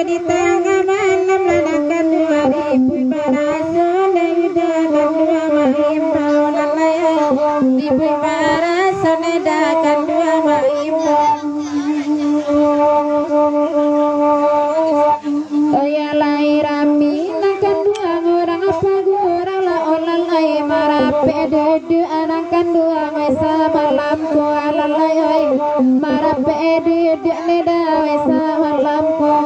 di tengah malam ladakan 2000 parasun ledakan 2 mahimbau lalaya 2000 parasun ledakan 2 mahimbau ya lai rami nakan 2 orang apa gurang la olalai marape dede anakan 2 mesa malam ko alalai marape dede leda mesa malam ko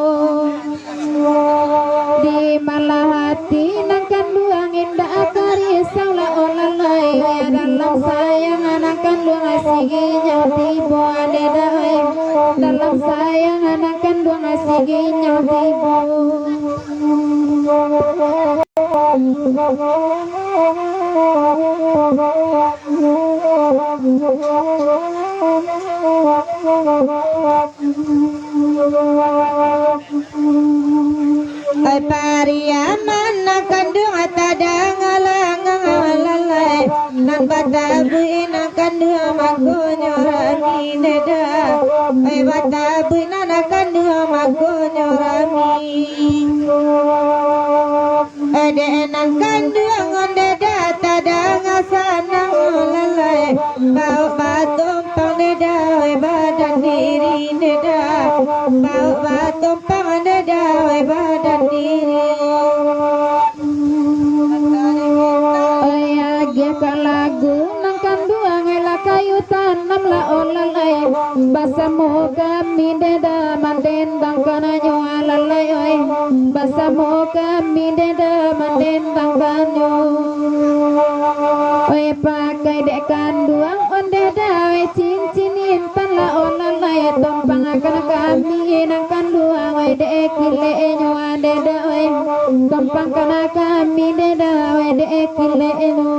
di malah hati nakan 2 indah karisau la olalai ya dalam sayang anakan 2 ngasiginya tibo leda dalam sayang anakan 2 ngasiginya tibo Pariaman nakan 2 tadang alang-alalai nang batabuin nakan 2 makonyo rami neda batabuin nakan 2 makonyo rami ede nakan 2 ngonde tadang asanang alalai bau batumpang neda badan diri neda bau batumpang neda badan diri lagu nangkan 2 ngela kayu tanam la olalai basa mo kami deda mandendang kananyo alalai oi basa mo kami deda mandendang kanyo oi pakai dek kanduang on deda oi cincin intan la olalai tompang akan kami nangkan 2 oi dek kile nyo deda oi tompang kana kami deda oi dek kile nyo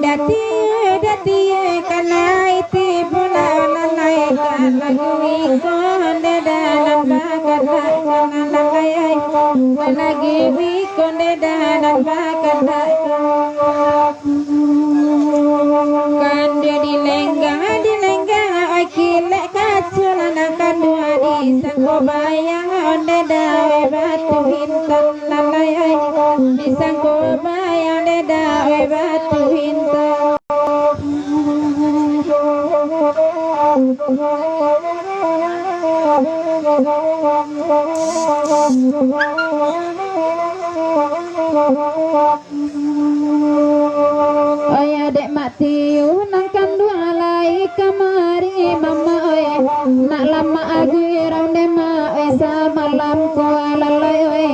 dati kana iti pula lalai kana ko de dalam bakan lalai lagi wi konde dalam bakan kan di lenggang akile kacul nakan 2 di sangko bayang onde dawe batu hintan lalai di sangko bayang de dawe batu hintan Ayah dek mati nangkan 2 lai kamari mama oi nak lama agu raun dema esa malam ko alalai oi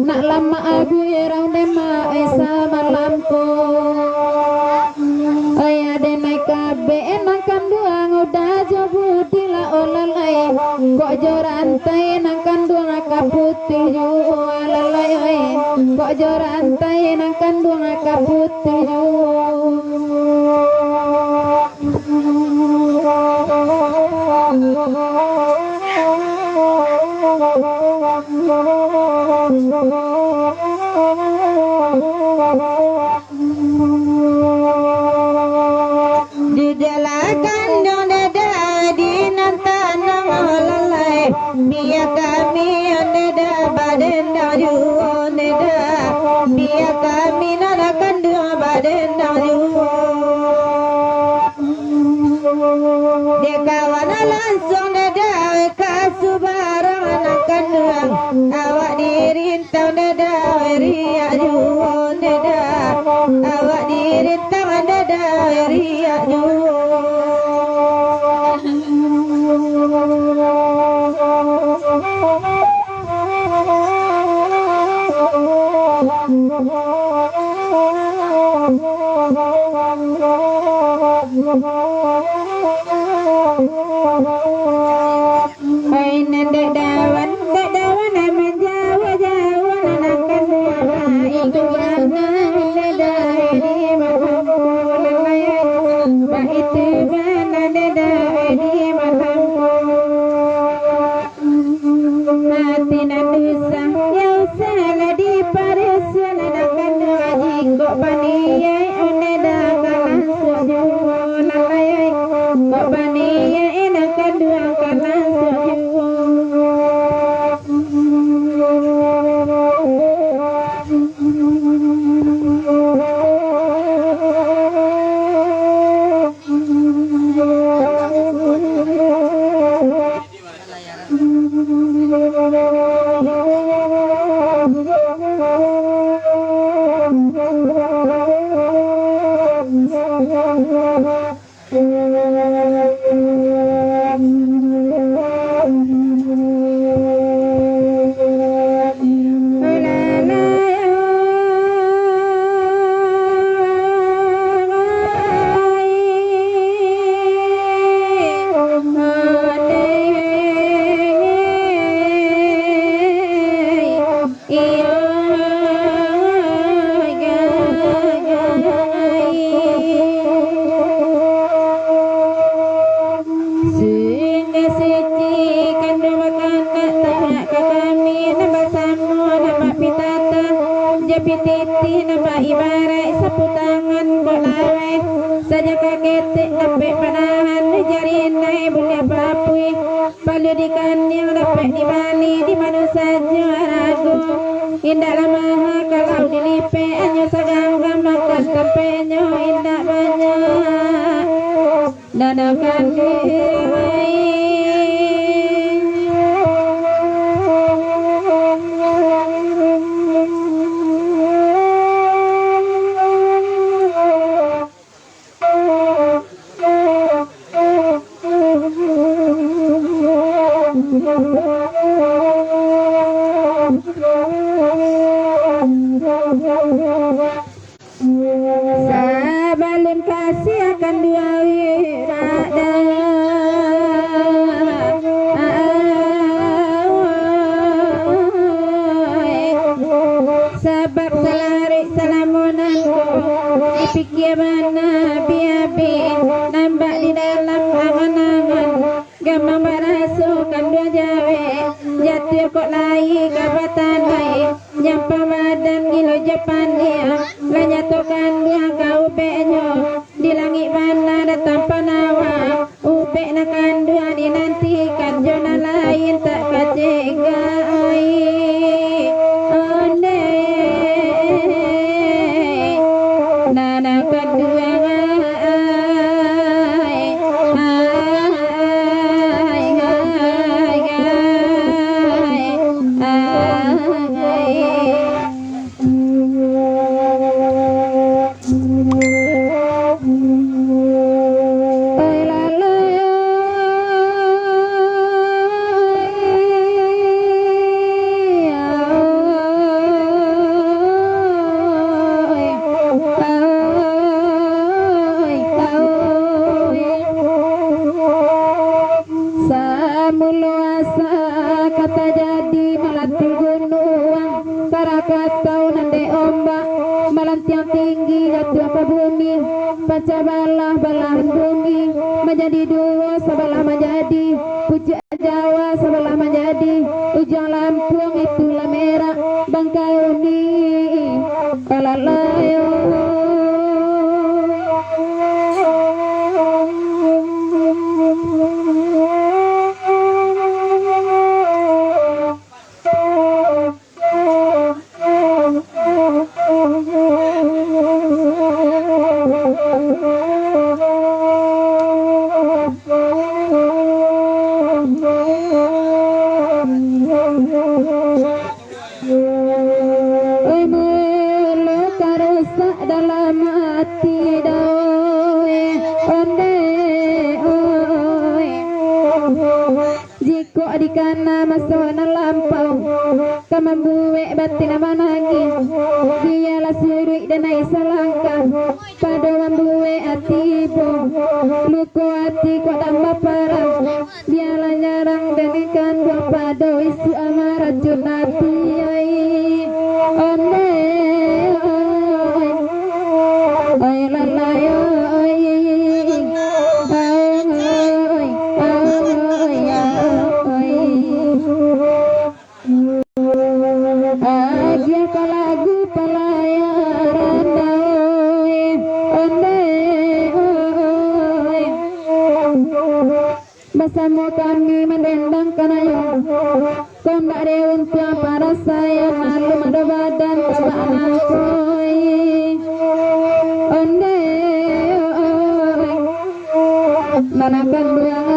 nak lama agu raun dema esa malam ko ayah dek naik kabe nangkan 2 ngudah jabudi la olalai kok jorantai nangkan 2 kaputih ju alalai oi kok jorantai nangkan 2 kaputih ju di delakan dong dada di nantanang lalai biar kami neda badan daju neda biar kami narakan 2 badan daju dekawan langsung neda kasubarang anakan 2 awak dirintang neda riak ju neda awak dirintang neda riak ju hai nendek dawan menjawa anakan 2 itu warna neda di mahamku lalai itu bana neda di mahamku mati nandusa ya usah di paris anakan 2 jinggo bani bersama kami mendendangkan ayo kau tak ada untuk para saya malu ada badan kebanan koi onde manakan dua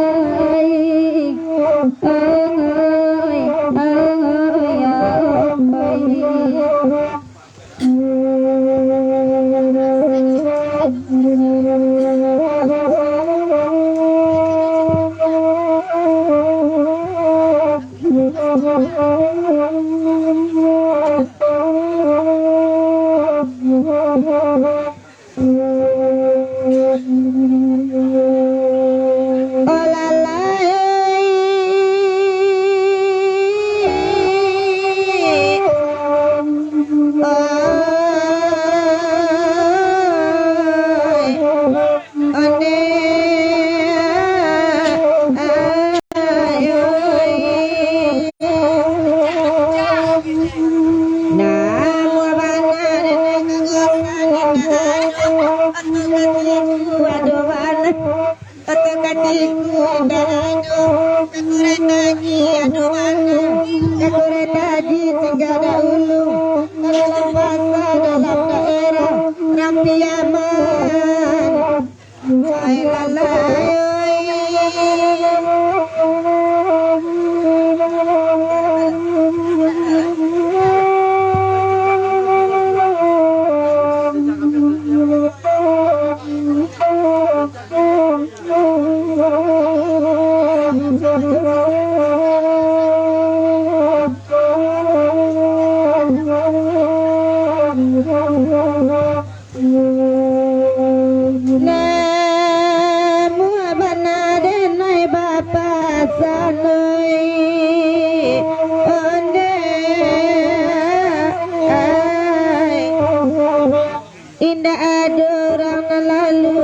indah ada orang lalu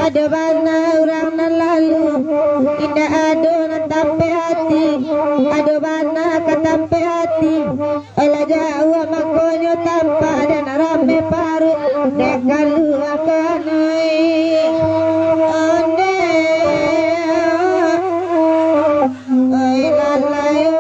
ada mana orang lalu indah ada nanti hati ada mana katampe hati ala jauh makonyo tanpa dan rame paru dekalu akanai onde oi lalayo